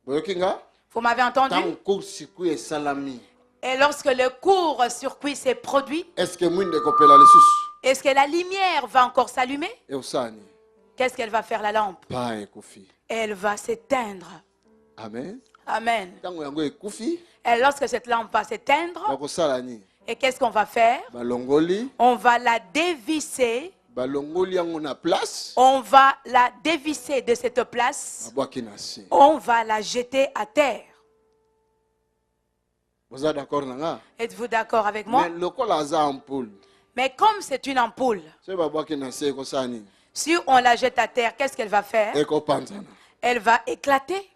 Vous m'avez entendu? Et lorsque le court-circuit s'est produit, est-ce que la lumière va encore s'allumer? Qu'est-ce qu'elle va faire, la lampe? Elle va s'éteindre. Amen. Amen. Et lorsque cette lampe va s'éteindre, et qu'est-ce qu'on va faire? On va la dévisser. On va la dévisser de cette place. On va la jeter à terre. Êtes-vous d'accord avec moi? Mais comme c'est une ampoule, si on la jette à terre, qu'est-ce qu'elle va faire? Elle va éclater.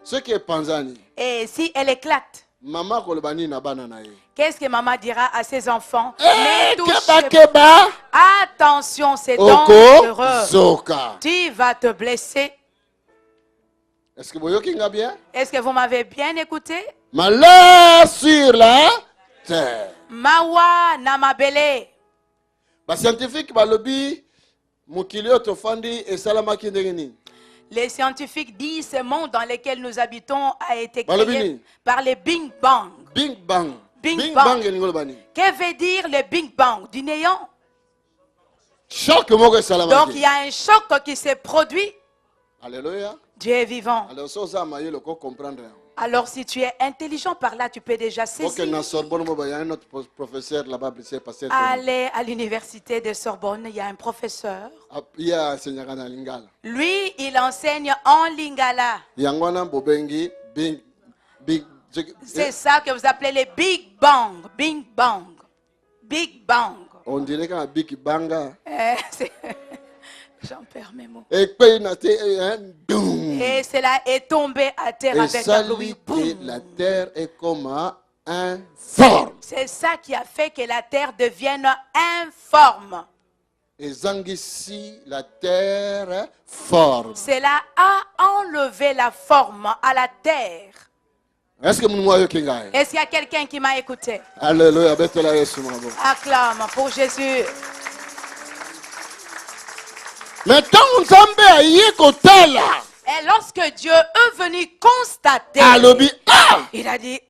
Et si elle éclate, qu'est-ce que maman dira à ses enfants? Ne touchez pas. Attention, c'est dangereux. Tu vas te blesser. Est-ce que vous m'avez bien écouté? Malheur sur la terre. Mawa namabele. Scientifique balobi mukilio tofandi et salamaki ndengeni. Les scientifiques disent ce monde dans lequel nous habitons a été créé par le Big Bang. Big Bang. Big Bang. Que veut dire le Big Bang? Du néant. Choc. Donc il y a un choc qui s'est produit. Alléluia. Dieu est vivant. Alors si tu es intelligent par là, tu peux déjà saisir. Il y a un autre professeur là-bas. Allez à l'université de Sorbonne, il y a un professeur. Lui, il enseigne en lingala. C'est ça que vous appelez les Big Bang. Big Bang. Big Bang. On dirait qu'un Big Bang. J'en perds mes mots. Et cela est tombé à terre avec un bruit. La terre est comme informe. C'est ça qui a fait que la terre devienne informe. Et Zangissi, la terre forme. Cela a enlevé la forme à la terre. Est-ce qu'il y a quelqu'un qui m'a écouté? Alléluia. Acclame pour Jésus. Maintenant, et lorsque Dieu est venu constater, il a dit,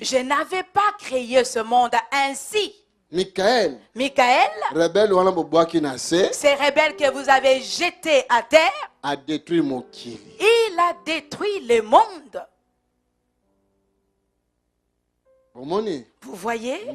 je n'avais pas créé ce monde ainsi. Michael, ces rebelles que vous avez jetés à terre, a détruit Mokili. Il a détruit le monde. Vous voyez?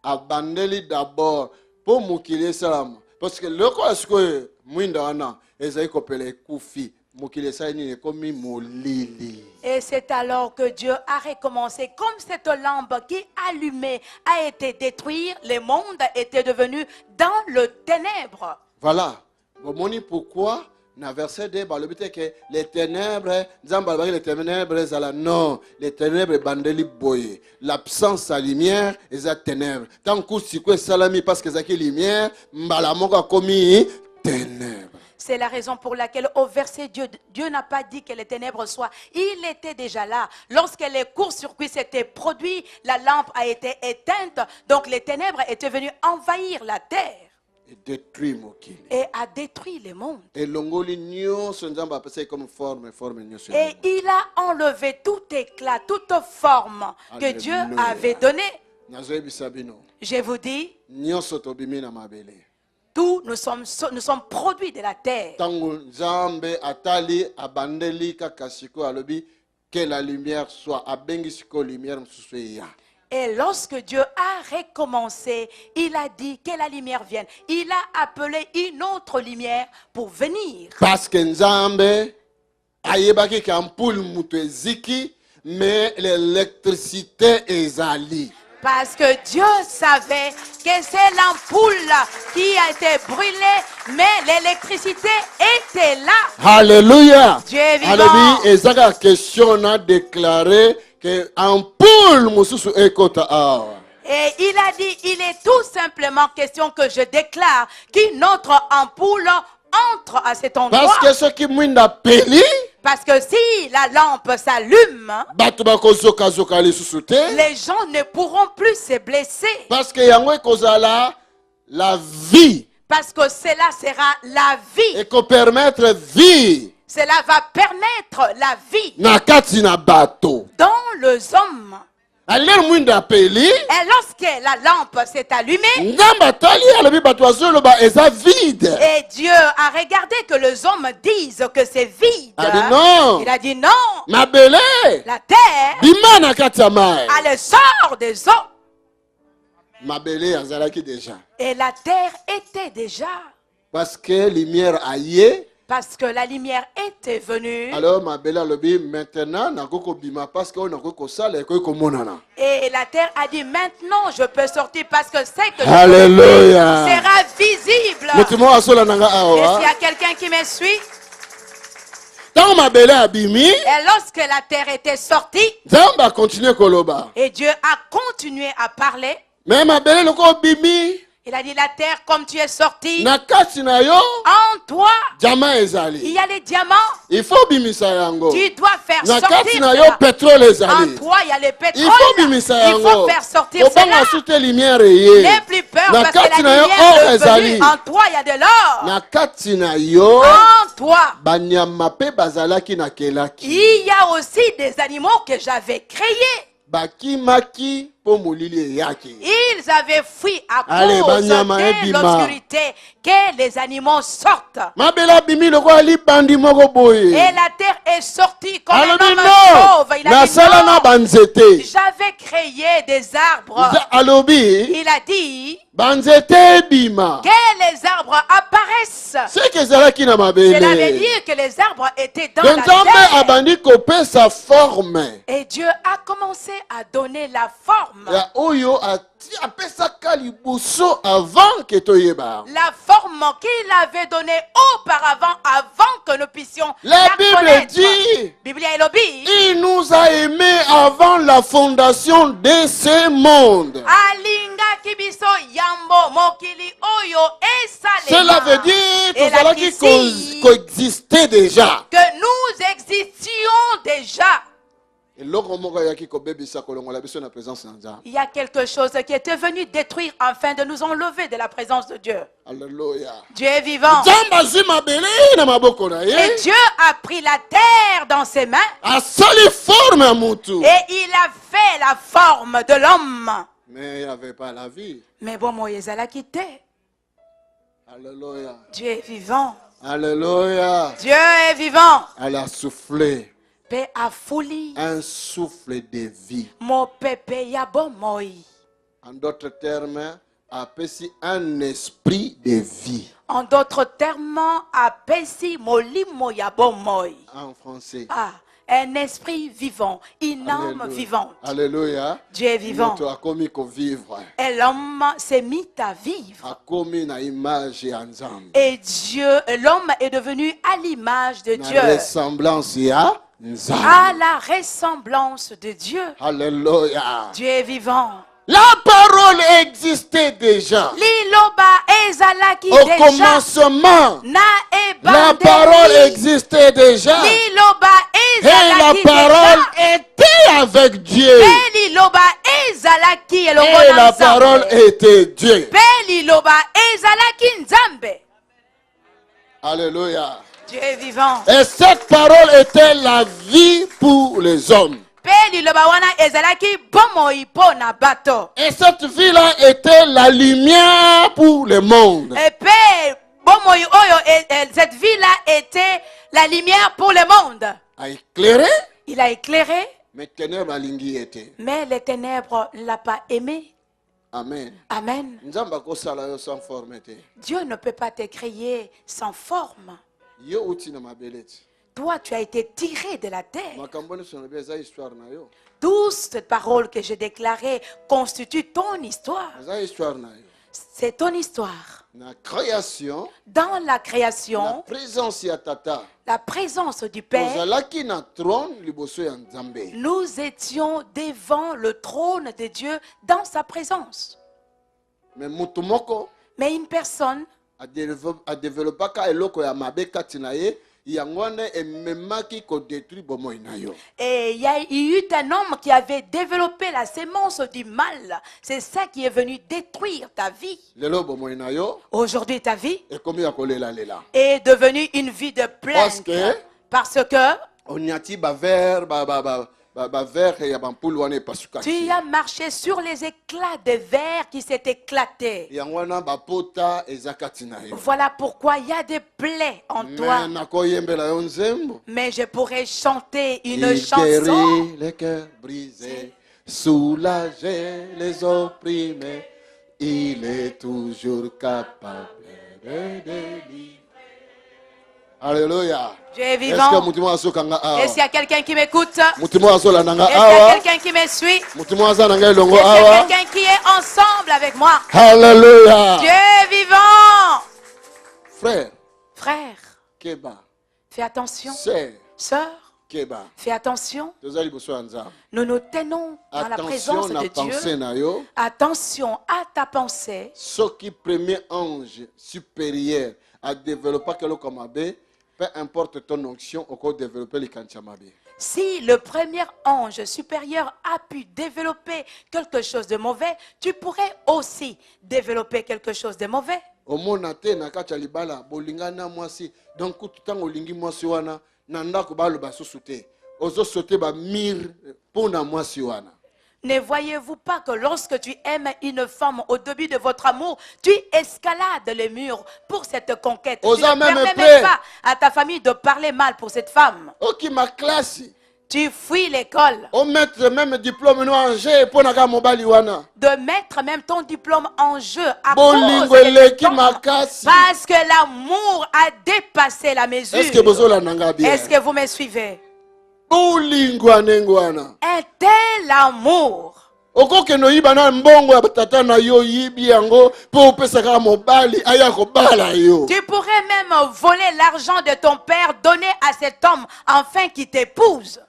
Abandeli d'abord pour Mokili salam parce que le quoi est-ce que muindana ezai kopele kufi Mokili saini komi molili. Et c'est alors que Dieu a recommencé. Comme cette lampe qui allumait a été détruite, le monde était devenu dans le ténèbre. Voilà. Vous voyez pourquoi? Dans verset 2, les ténèbres, non, les ténèbres bandeli boye. L'absence de lumière est la ténèbre. Tant que si quoi salami parce que c'est la lumière, mbalamoka commis ténèbres. C'est la raison pour laquelle au verset Dieu n'a pas dit que les ténèbres soient. Il était déjà là. Lorsque les courts-circuits s'étaient produits, la lampe a été éteinte. Donc les ténèbres étaient venues envahir la terre. Et a détruit le monde. Et il a enlevé tout éclat, toute forme que Dieu avait donnée. Je vous dis, tous nous sommes produits de la terre. Que la lumière soit lumière. Et lorsque Dieu a recommencé, il a dit que la lumière vienne. Il a appelé une autre lumière pour venir. Parce que Nzambe ayebaki kampoul muteziki mais l'électricité est ali. Parce que Dieu savait que c'est l'ampoule qui a été brûlée, mais l'électricité était là. Alléluia. Dieu est vivant. Alléluia. Et ça la question a déclaré que ampoule mususu ekota awa. Et il a dit, il est tout simplement question que je déclare que notre ampoule entre à cet endroit. Parce que ce qui m'inda peli. Parce que si la lampe s'allume, les gens ne pourront plus se blesser. Parce que la vie. Parce que cela sera la vie. et qu'on permettre vie Cela va permettre la vie na kati na bato. dans les hommes. Alors mwinda peli Et lorsque la lampe s'est allumée, ngamba tali alobi bato azoloba eza vide. et Dieu a regardé que les hommes disent que c'est vide, A dit non. il a dit non, Mabele la terre, bima na kati ya mai. elle sort des eaux. Mabele azalaki déjà. Et la terre était déjà, Parce que lumière aye. parce que la lumière était venue. Alors Mabele alobi maintenant nakoko bima parce que on nakoko sala et ko monana. Et la terre a dit maintenant je peux sortir parce que c'est que Alléluia. sera visible. Mutumo asola nanga Et s'il awa. y a quelqu'un qui me suit, Tant Mabele abimi, et lorsque la terre était sortie, Zamba continue koloba. et Dieu a continué à parler, Mais Mabele loko bimi il a dit la terre comme tu es sorti, na kati na yo en toi diamant il ezali. y a les diamants, Il faut bimisa yango. tu dois faire Na kati sortir na yo cela. pétrole En ezali. toi il y a le Il pétrole, faut bimisa il faut yango. faire sortir Obanga cela. sute lumière ye. N'aie plus peur Na parce que kati la na yo lumière or est ezali. venue. En toi il y a de l'or. Na kati na yo En toi banyama pe bazalaki na kelaki. il y a aussi des animaux que j'avais créés. Bakimaki po molili eyaki. Ils avaient fui à Allez, cause banyama de ebima. l'obscurité que les animaux sortent. Mabela bimi loko ali bandi moko boye. Et la terre est sortie comme un Alobi homme non. chauve. Il a Na dit sala na non, banzete. j'avais créé des arbres. Alobi Il a dit banzete bima. que les arbres apparaissent. C'est que ezalaki na Cela veut mabele. dire que les arbres étaient dans Donc la Nzambe terre. abandi kope sa forme. Et Dieu a commencé à donner la forme. Ya oyo apesaka liboso avant que toyeba. La forme qu'il avait donnée auparavant, avant que nous puissions La la Bible connaître. dit, Biblia ilobi, il nous a aimés avant la fondation de ce monde. alinga kibiso yambo mokili oyo esalema. Cela veut dire Et que la qui Kisi, coexistait déjà. que nous existions déjà. Et loko moko yaki kobebisa kolongola biso na présence na Nzambe. Il y a quelque chose qui était venu détruire afin de nous enlever de la présence de Dieu. Alléluia. Dieu est vivant. Nzambe azwi mabele na maboko na Et ye. Dieu a pris la terre dans ses mains Asali forme ya mutu. et il a fait la forme de l'homme. Mais il n'y avait pas la vie. Mais bon, Moïse l'a quitté. Alléluia. Dieu est vivant. Alléluia. Dieu est vivant. Elle a soufflé Paix à folie. un souffle de vie. Mon pépé ya bon moi. En d'autres termes, apesi un esprit de vie. En d'autres termes, apesi molimo ya bon moi. En français. Ah, un esprit vivant, une âme Alléluia. vivante. Alléluia. Dieu est vivant. Moto akomi ko vivre. Et l'homme s'est mis à vivre. Akomi na image ya Nzambe. Et Dieu, l'homme est devenu à l'image de Na Dieu. ressemblance ya Nzambe. À la ressemblance de Dieu. Alléluia. Dieu est vivant. La parole existait déjà. Liloba ezalaki Au déjà. commencement, Na la ebandeli. parole existait déjà. Liloba Et la ezalaki parole déjà. était avec Dieu. Pe liloba ezalaki elongo Et na la Nzambe. parole était Dieu. Pe liloba ezalaki Nzambe. Alléluia. Dieu est vivant. Et cette parole était la vie pour les hommes. Pe liloba wana ezalaki bomoi po na bato. Et cette vie-là était la lumière pour le monde. Et pe bomoi oyo cette vie-là était la lumière pour le monde. A éclairé, Il a éclairé, mais ténèbres alingi était. mais les ténèbres ne l'ont pas aimé. Amen. Amen. Nzamba kosala yo sans forme te. Dieu ne peut pas te créer sans forme. Yo uti na mabeleti. Toi, tu as été tiré de la terre. Makambo nyonso na eza histoire na yo. Toutes ces paroles que j'ai déclarées constituent ton histoire. Eza histoire na yo. C'est ton histoire. Na création, Dans la na création, présence ya tata. la présence du Père, Ozalaki na trône liboso ya Nzambe. nous étions devant le trône de Dieu dans sa présence. Mais mutu moko Mais une personne a développaka eloko ya mabe kati na ye yango wana ememaki kodétruire bomoi na yo. Et il y a eu un homme qui avait développé la sémence du mal. C'est ça qui est venu détruire ta vie. Lelo bomoi na yo Aujourd'hui, ta vie ekomi ya kolela lela. est devenue une vie de plainte. Parce que onyati ba verre ba verre ya bampoule wana epasukaki. tu as marché sur les éclats de verre qui s'est éclaté. Yango wana bapota ezakati na yo. Voilà pourquoi il y a des plaies en toi. Mais nakoyembela yo nzembo. Mais je pourrais chanter une Il chanson. guérit les cœurs brisés, soulager les opprimés. Il est toujours capable de délivrer. Alléluia. Dieu est Est-ce vivant. que mutima asokanga awa? Est-ce qu'il y a quelqu'un qui m'écoute? Mutima asolandanga Est-ce qu'il y a awa? quelqu'un qui me suit? Mutima azananga elongo Est-ce qu'il y a awa? quelqu'un qui est ensemble avec moi? Alléluia. Dieu est vivant. Frère, Frère, keba. fais attention. Sœur, Sœur, keba. fais attention. Tozali liboso ya Nzambe. Nous nous tenons dans la Attention présence na de pensée Dieu. na yo. Attention à ta pensée. Soki premier ange supérieur a développé quelque chose mabe, peu importe ton onction, on peut développer les kanchamabe. Si le premier ange supérieur a pu développer quelque chose de mauvais, tu pourrais aussi développer quelque chose de mauvais. Omona te na kati ya libala bolingana mwasi donc tutango olingi mwasi wana na ndako baloba susu te ozo sauter ba mire pona mwasi wana. Ne voyez-vous pas que lorsque tu aimes une femme au début de votre amour, tu escalades les murs pour cette conquête. Tu Osa ne même permets prêt. même pas à ta famille de parler mal pour cette femme. Ok ma classe Tu fuis l'école. on mettre même diplôme no en jeu pona ka mobali wana. De mettre même ton diplôme en jeu à Bolingo cause de eleki cet homme. makasi. Parce que l'amour a dépassé la mesure. Est-ce que bozola nanga bien? Est-ce que vous me suivez? Bolingo anengo wana. Un tel amour. Okoke no yiba na mbongo ya tata na yo yibi yango po opesaka mobali aya kobala yo. Tu pourrais même voler l'argent de ton père, donner à cet homme afin qu'il t'épouse.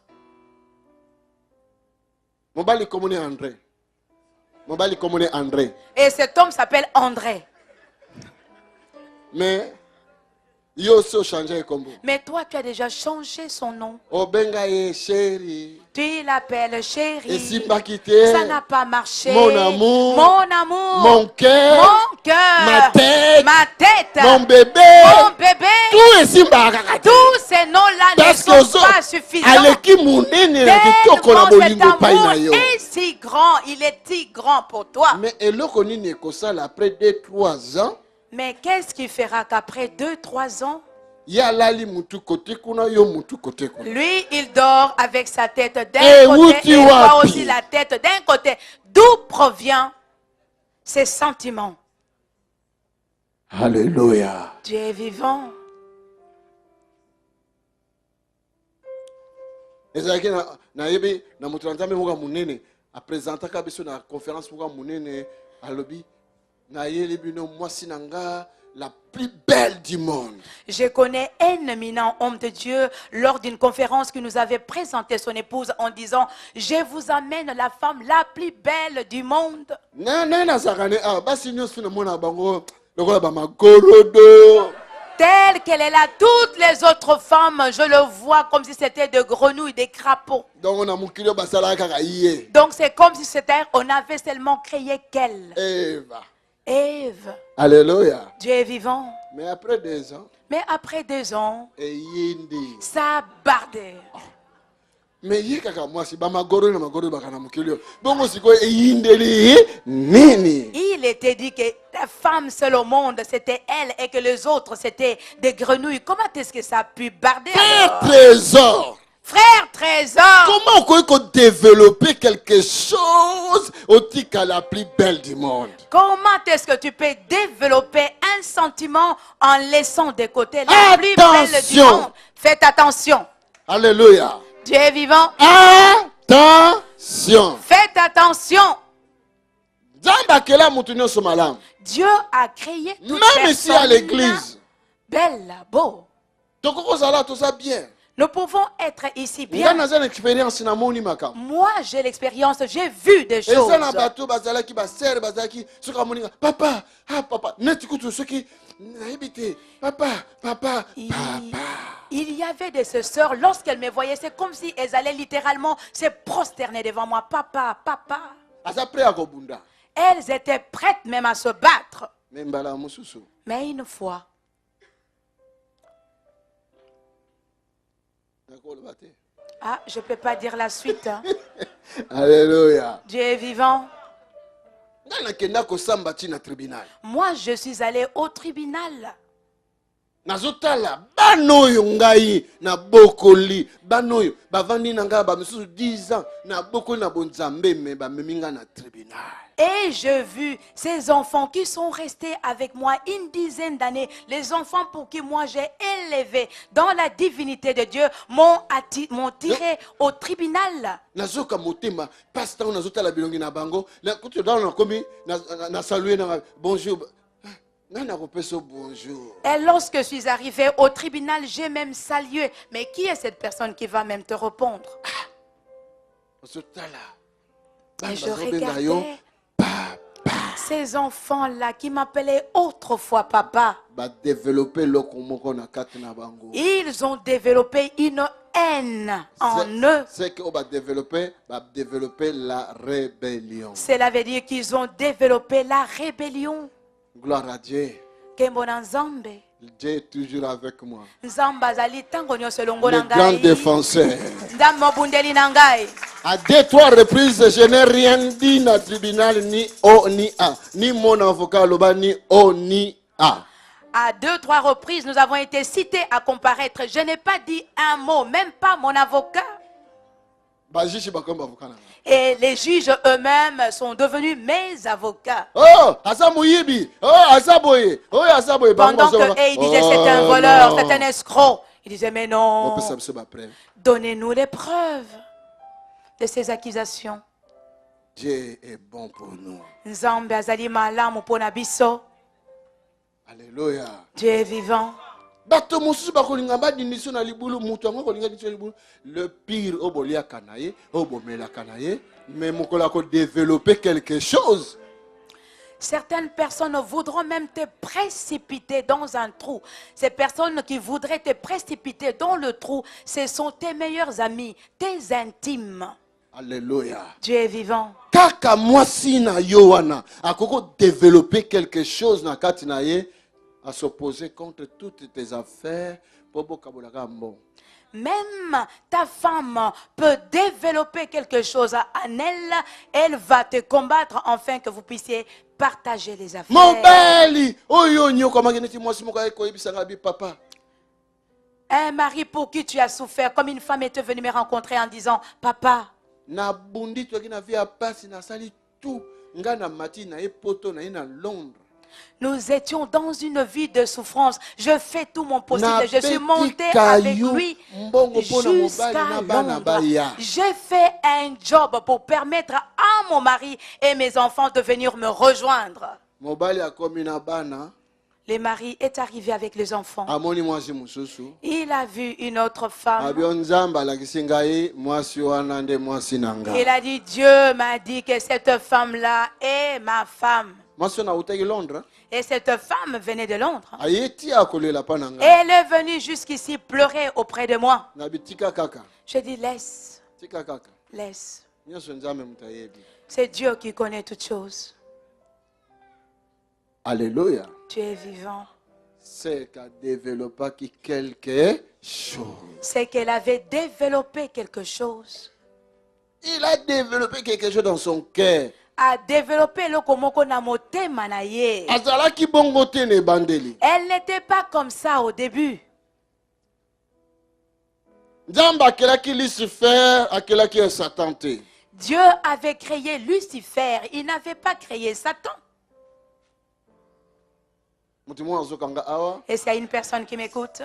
Mobali komone André. Mobali komone André. Et cet homme s'appelle André. Mais yo so changer kombo. Mais toi, tu as déjà changé son nom. Obenga ye chéri. Tu l'appelles Et chérie. si pas quitté. Ça n'a pas marché. Mon amour. Mon amour. Mon cœur. Mon cœur. Ma tête. Ma tête. Mon bébé. Mon bébé. Tout est simba kakate. Tous ces noms-là ne Parce que sont pas suffisants. aleki munene na kitoko na Tellement cet bolingo pai amour na yo. est si grand. Il est si grand pour toi. Mais eloko nini ekosala après 2-3 ans? Mais qu'est-ce qui fera qu'après 2-3 ans, Ya lali mutu kote kuna yo mutu kote kuna. lui, il dort avec sa tête d'un Eh, côté Wuti et toi wapi. aussi la tête d'un côté. D'où provient ces sentiments? Alléluia. Dieu est vivant. ezalaki nayebi na moto na nzambe moka monene apresentaka biso na conférence moka monene alobi nayeli bino mwasi na nga la plus belle du monde. Je connais un éminent homme de Dieu lors d'une conférence qui nous avait présenté son épouse en disant « Je vous amène la femme la plus belle du monde. nazalaka ne awa basi nyonso namona bango lokola bamagorodo. Telle qu'elle est là, toutes les autres femmes, je le vois comme si c'était des grenouilles, des crapauds. Donc na mokili oyo basalaka kaka ye Donc c'est comme si c'était, on avait seulement créé qu'elle. Eva. Ève. Alléluia. Dieu est vivant. Mais après 2 ans Mais après 2 ans, eyindi. ça a bardé. Mais ye kaka mwasi bamagorodo na magorodo baka na mokili oyo bongo sikoyo eyindeli nini? Il était dit que la femme seule au monde, c'était elle et que les autres, c'était des grenouilles. Comment est-ce que ça a pu barder alors? Trésor. Frère trésor, Comment on peut développer quelque chose au tika la plus belle du monde? comment est-ce que tu peux développer un sentiment en laissant de côté la plus belle du monde? Faites attention. Alléluia. Dieu est vivant. Attention. Faites attention. Zamba kela mutu nyonso malamu. Dieu a créé toute Même ici à personne l'église. belle, beau. Tokoko zala tout ça bien. Nous pouvons être ici Nga bien. naza na expérience na moni makambo. Moi, j'ai l'expérience, j'ai vu des choses. Eza na bato bazalaki ba sœur bazalaki soka moninga papa papa neti kutu soki nayebi te papa papa Il, papa. il y avait de ces sœurs, lorsqu'elles me voyaient, c'est comme si elles allaient littéralement se prosterner devant moi. Papa, papa. Aza prêt à kobunda. Elles étaient prêtes même à se battre. Mais mbala mususu. Mais une fois, nakoloba te. je ne peux pas dire la suite. Hein. Alléluia. Dieu est vivant. Nga nakenda kosamba ti na tribunal. Moi, je suis allé au tribunal. Nazotala banoyo ngai na bokoli banoyo bavandi na ngai ba misusu 10 ans na bokoli na bonzambe me ba meminga na tribunal. Et j'ai vu ces enfants qui sont restés avec moi une dizaine d'années. Les enfants pour qui moi j'ai élevé dans la divinité de Dieu m'ont tiré au tribunal. Nazoka motema pasteur nazotala bilongi na bango la kutu dans na komi na saluer na bonjour. Bonjour. Et lorsque je suis arrivé au tribunal, j'ai même salué. Mais qui est cette personne qui va même te répondre? Et je regardais ces enfants-là qui m'appelaient autrefois papa. Ils ont développé une haine en eux. C'est qu'on va développer la rébellion. Cela veut dire qu'ils ont développé la rébellion. Gloire à Dieu. Dieu est toujours avec moi. Le Le grand défenseur. À 2-3 reprises, je n'ai rien dit dans le tribunal, ni O ni A. Ni mon avocat, ni O ni A. À 2-3 reprises, nous avons été cités à comparaître. Je n'ai pas dit un mot, même pas mon avocat. Et les juges eux-mêmes sont devenus mes avocats. Pendant qu'ils disaient c'est un voleur, c'est un escroc. Ils disaient mais non, donnez-nous les preuves de ces accusations. Dieu est bon pour nous. Alléluia. Dieu est vivant. Le pire, mais on développer quelque chose. Certaines personnes voudront même te précipiter dans un trou. Ces personnes qui voudraient te précipiter dans le trou, ce sont tes meilleurs amis, tes intimes. Alléluia. Dieu est vivant. Kaka moi si na Yohana, akoko développer quelque chose na katinaye, à s'opposer contre toutes tes affaires. Même ta femme peut développer quelque chose en elle. Elle va te combattre afin que vous puissiez partager les affaires. Un mari pour qui tu as souffert, comme une femme est venue me rencontrer en disant, papa, nous étions dans une vie de souffrance. Je fais tout mon possible. Je suis montée avec lui jusqu'à Londres. J'ai fait un job pour permettre à mon mari et mes enfants de venir me rejoindre. Le mari est arrivé avec les enfants. Il a vu une autre femme. Il a dit, Dieu m'a dit que cette femme-là est ma femme. Et cette femme venait de Londres. Et elle est venue jusqu'ici pleurer auprès de moi. Je dis, laisse. Laisse. C'est Dieu qui connaît toutes choses. Alléluia. Tu es vivant. C'est qu'elle développé quelque chose. C'est qu'elle avait développé quelque chose. Il a développé quelque chose dans son cœur. A développé le komoko na motema na ye. Elle n'était pas comme ça au début. Dieu avait créé Lucifer. Il n'avait pas créé Satan. Et s'il y a une personne qui m'écoute?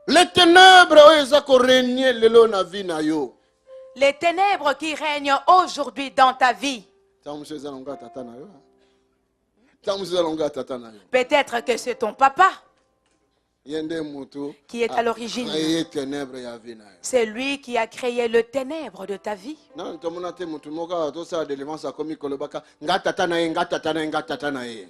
Les ténèbres les ténèbres qui règnent aujourd'hui dans ta vie. Peut-être que c'est ton papa. qui est à l'origine. C'est lui qui a créé le ténèbre de ta vie.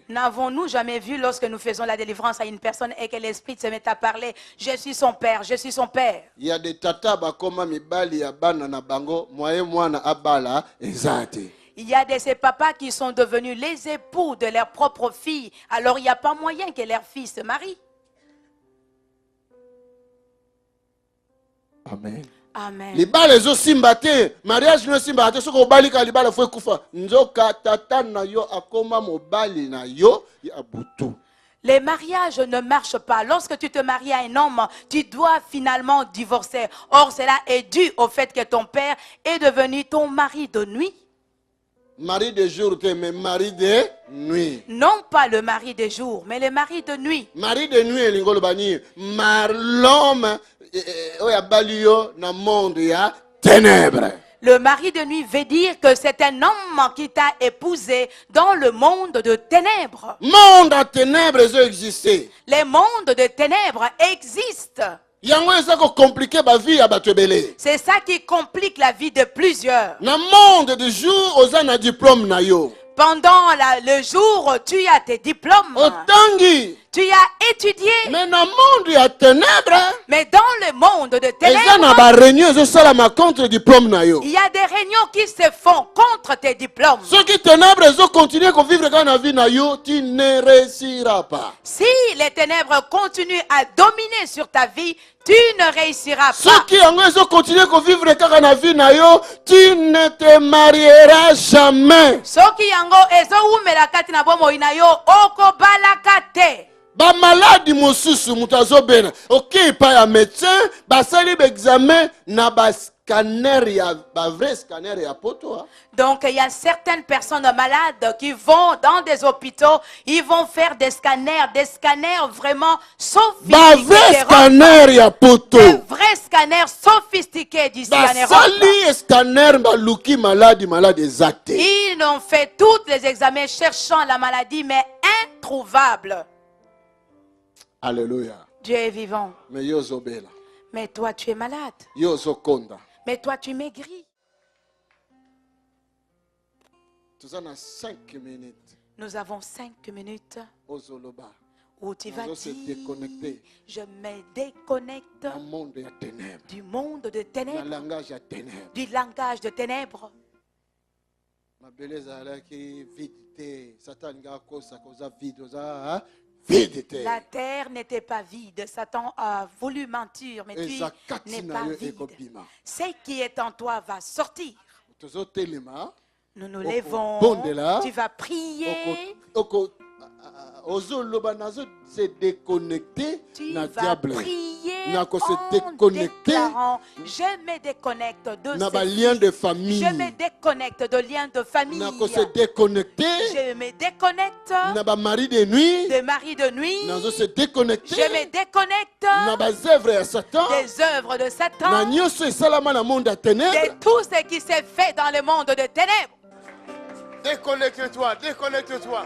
N'avons-nous jamais vu lorsque nous faisons la délivrance à une personne et que l'esprit se met à parler, je suis son père, je suis son père. Il y a des tata bakoma mibali ya bana na bango moye mwana abala ezate. Il y a de ces papas qui sont devenus les époux de leur propre fille. Alors il n'y a pas moyen que leur fille se marie. Amen. Amen. Libala ezo simba te, mariage no simba te, soko obali ka libala fo kufa. Nzoka tata na yo akoma mobali na yo ya butu. Les mariages ne marchent pas. Lorsque tu te maries à un homme, tu dois finalement divorcer. Or, cela est dû au fait que ton père est devenu ton mari de nuit. Mari de jour, mais mari de nuit. Non pas le mari de jour, mais le mari de nuit. Mari de nuit, l'ingolo bani. L'homme, oya balio na monde ya ténèbres. Le mari de nuit veut dire que c'est un homme qui t'a épousé dans le monde de ténèbres. Monde à ténèbres existent. Les mondes de ténèbres existent. C'est ça qui complique la vie de plusieurs. Dans le monde de jour, on a un diplôme na yo. Pendant le jour, tu as tes diplômes. Tu as étudié. Mais dans le monde, il y a ténèbres. Mais dans le monde de ténèbres, il y a des réunions qui se font contre tes diplômes. Ceux qui ténèbres continuent à vivre dans la vie, tu ne réussiras pas. Si les ténèbres continuent à dominer sur ta vie, tu ne réussiras pas. Ceux qui continuent à vivre dans la vie, tu ne te marieras jamais. Ceux qui ba maladi mosusu mutazo bena ok pa ya médecin basali examen na ba scanner ya ba vrai scanner ya poto. Donc il y a certaines personnes malades qui vont dans des hôpitaux, ils vont faire des scanners vraiment sophistiqués. Ba vrai scanner ya poto. Des vrais scanners sophistiqués du scanner. Basali scanner ba luki maladi ezate. Ils ont fait tous les examens cherchant la maladie mais introuvable. Alléluia. Dieu est vivant. Mais toi, tu es malade. Mais toi, tu maigris. Nous avons 5 minutes où tu vas dire, je me déconnecte du monde de ténèbres, du langage de ténèbres. La terre n'était pas vide. Satan a voulu mentir, mais tu n'es pas vide. Ce qui est en toi va sortir. Nous nous levons. Tu vas prier. Tu vas prier en déclarant, je me déconnecte de je me déconnecte de liens de famille. Je me déconnecte de mari de nuit. Je me déconnecte des œuvres de Satan, de tout ce qui s'est fait dans le monde de ténèbres. Déconnecte-toi, déconnecte-toi.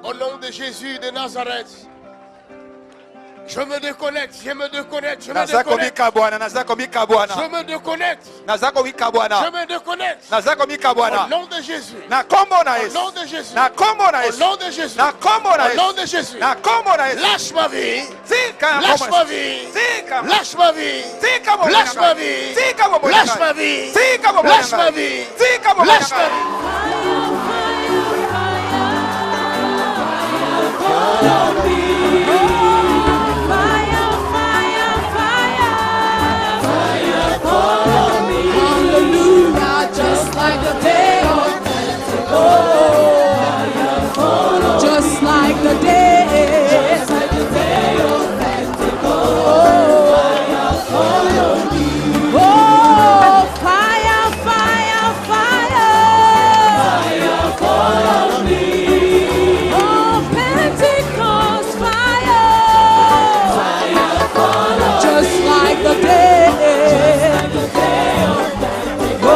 Au nom de Jésus de Nazareth. Je me déconnecte, je me déconnecte, je me déconnecte. Je me déconnecte. Je me déconnecte. Au nom de Jésus. Au nom de Jésus. Au nom de Jésus. Au nom de Jésus. Lâche ma vie. Lâche ma vie. Lâche ma vie. Lâche ma vie. Lâche ma vie. Lâche ma vie. Lâche ma vie. Just like the day of Pentecost. Just like the day of Pentecost. Oh, fire, fire, fire. Fire fall on me. Oh, Pentecost fire. Fire fall on me. Just like the day of Pentecost.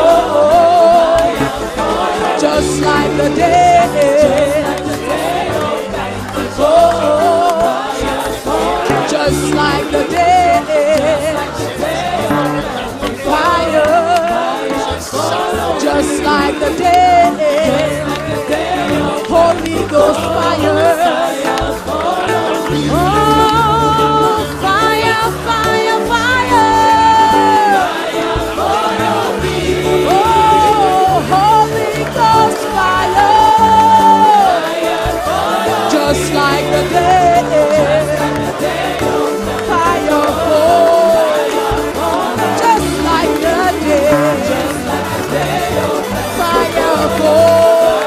Just like the day of Pentecost. just like the day. Fire, just like the day. Holy Ghost fire. Oh, fire, fire, fire. Oh, Holy Ghost fire. Just like the day. Fire fall. Just like the day. Fire fall.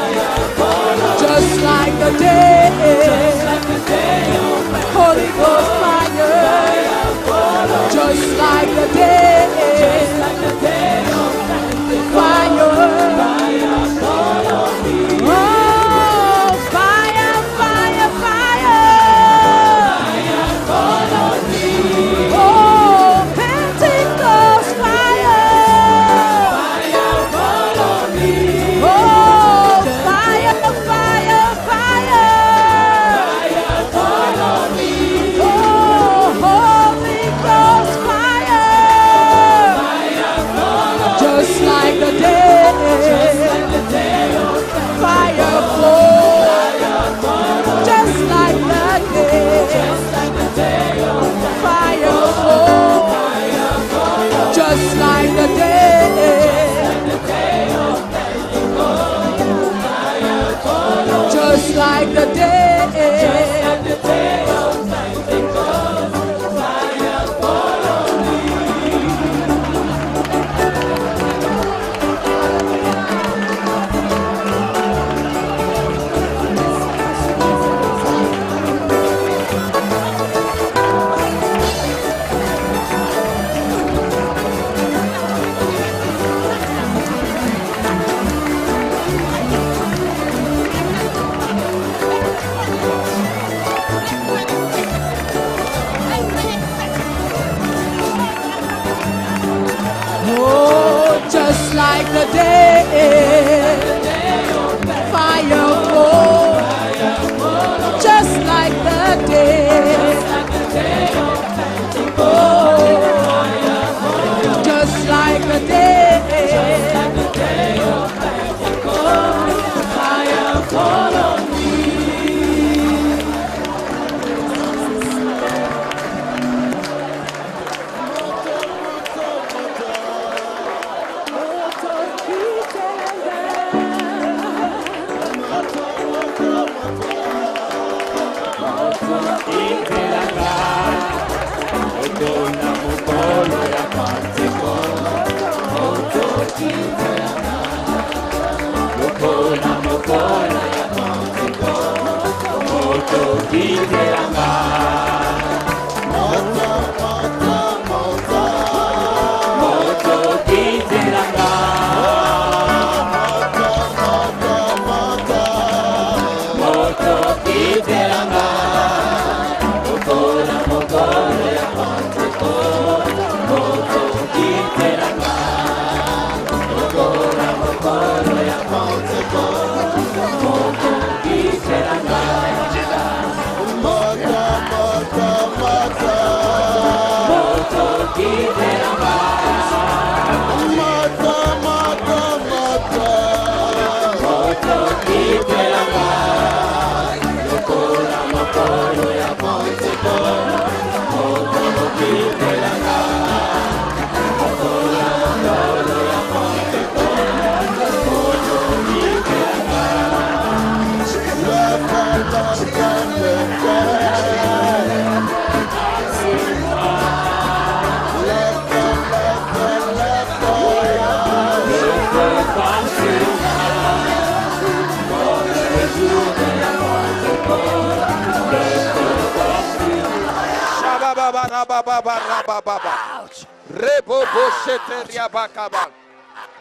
Just like the day. Holy Ghost fire. Just like the day. Fire. Oh, fire, fire, fire. Oh, Pentecost fire. Oh, fire, fire, fire. Oh, Holy Ghost fire. Just like the day. Fire fall. Just like the day. Fire fall. Just like the day. Just like the day. Oh, just like the day, fire fall. Just like the day, oh, just like the day, fire fall on me.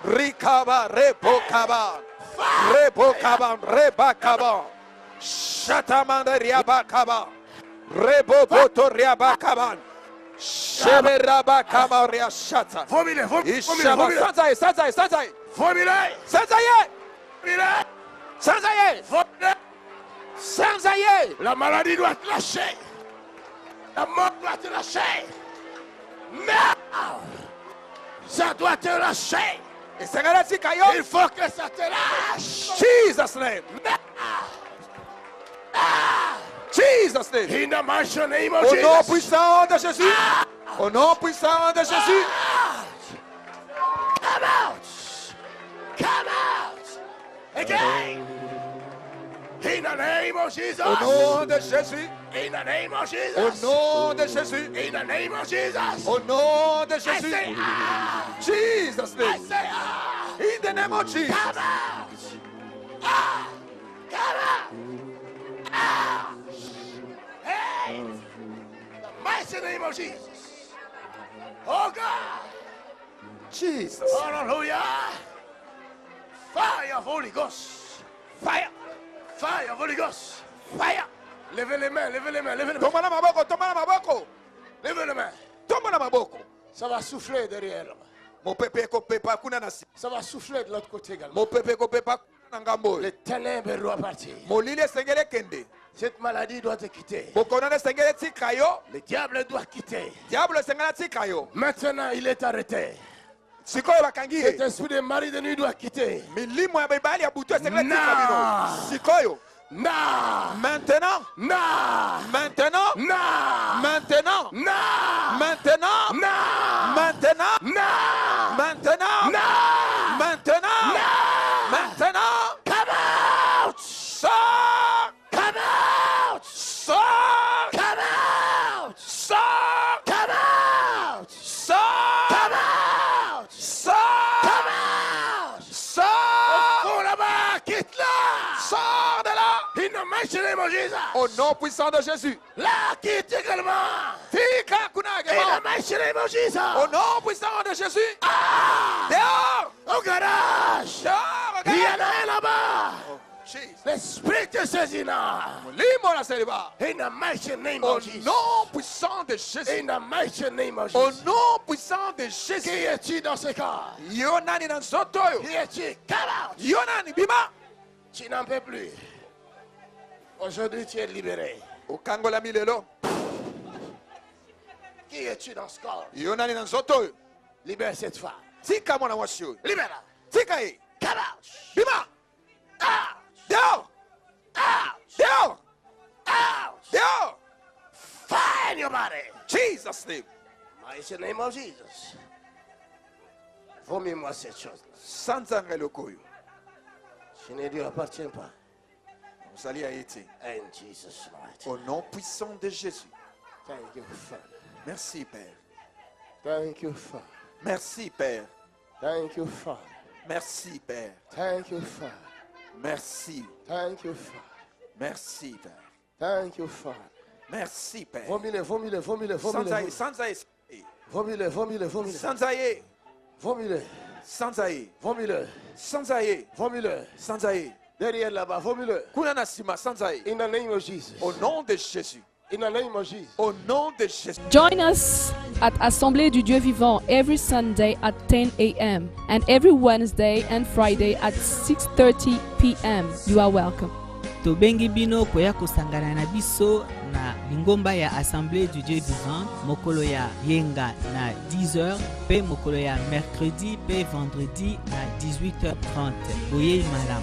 Rikaba, Repokaba, Repokaba, Rebakaba, Shatamanda Riabakaba, Reboboto Riabakaba, Sheberabakaba Riashata. Formule. Sansaye. La maladie doit te lâcher. La mort doit te lâcher. Now. Ça doit te lâcher. Il faut que ça te lâche. Jesus name. Jesus name. In the mighty name of Jesus. Au nom puissant de Jésus. Au nom puissant de Jésus. Come out. Come out. Again. In the name of Jesus. Au nom de Jésus. In the name of Jesus. Au nom de Jésus. In the name of Jesus. Au nom de Jésus. I say, Jesus name. I say, in the name of Jesus. Come out. Come out. Hey. In the mighty name of Jesus. Oh God. Jesus. Hallelujah. Fire of Holy Ghost. Fire. Fire of Holy Ghost. Fire. Levez les mains, levez les mains, levez les mains. Toma la maboko, toma la maboko. Levez les mains. Toma la maboko. Ça va souffler derrière. Mon pépé kopé pas kuna nasi. Ça va souffler de l'autre côté également. Mon pépé kopé pas kuna ngambo. Les ténèbres doivent partir. Mon lile sengele kende. Cette maladie doit te quitter. Le diable doit quitter. Maintenant, il est arrêté. Cet esprit de mari de nuit doit quitter. Maintenant. Maintenant. Maintenant. Maintenant. Maintenant. Maintenant. Maintenant. Maintenant. Maintenant. Come out. Sors. Come out. Sors. Come out. Sors. Come out. Sors. Come out. Sors. Come out. Sors. Au fond là-bas, quitte-la. Sors de là. In the mighty name of Jesus. Au nom puissant de Jésus. Là, quitte également. Tika kuna également. In the mighty name of Jesus. Au nom puissant de Jésus. Ah. Dehors. Au garage. Dehors. Il y en a un là-bas. L'esprit te saisit là. In the mighty name of Jesus. Au nom puissant de Jésus. In the mighty name of Jesus. Au nom puissant de Jésus. Qui es-tu dans ce cas? Yonani dans Sotoyo. Qui es-tu? Come out. Yonani bima. Tu n'en peux plus. Aujourd'hui tu es libéré. Au Kangola Milelo. Qui es-tu dans ce corps? Yonani dans Sotoyo. Libère cette femme. Tika mwana wasio. Libère. Tika e. Come out. Bima. Ah. Dehors! Out! Dehors! Out! Dehors! Fire in your body! Jesus' name! Mighty name of Jesus. Vomis-moi cette chose. Sans angelokoyo. Je ne lui appartiens pas. Vous allez à été. In Jesus' name. Au nom puissant de Jésus. Thank you, Father. Merci, Père. Thank you, Father. Merci, Père. Thank you, Father. Merci, Père. Thank you, Father. Merci. Thank you, Father. Merci, Père. Thank you, Father. Merci, Père. Vomis-le, vomis-le, vomis-le, vomis-le. Sans aïe. Vomis-le, vomis-le, vomis-le. Sans aïe. Vomis-le. Sans aïe. Vomis-le. Sans aïe. Vomis-le. Sans aïe. Derrière là-bas, vomis-le. Kunanasima, sans aïe. In the name of Jesus. Au nom de Jésus. In the name of Jesus. Au nom de Jésus. Join us at Assemblée du Dieu Vivant every Sunday at 10 a.m. and every Wednesday and Friday at 6:30 p.m. You are welcome. Tobengi bino koya kosangana na biso na lingomba ya Assemblée du Dieu Vivant mokolo ya yenga na 10h pe mokolo ya mercredi pe vendredi na 18h30. Boye malam.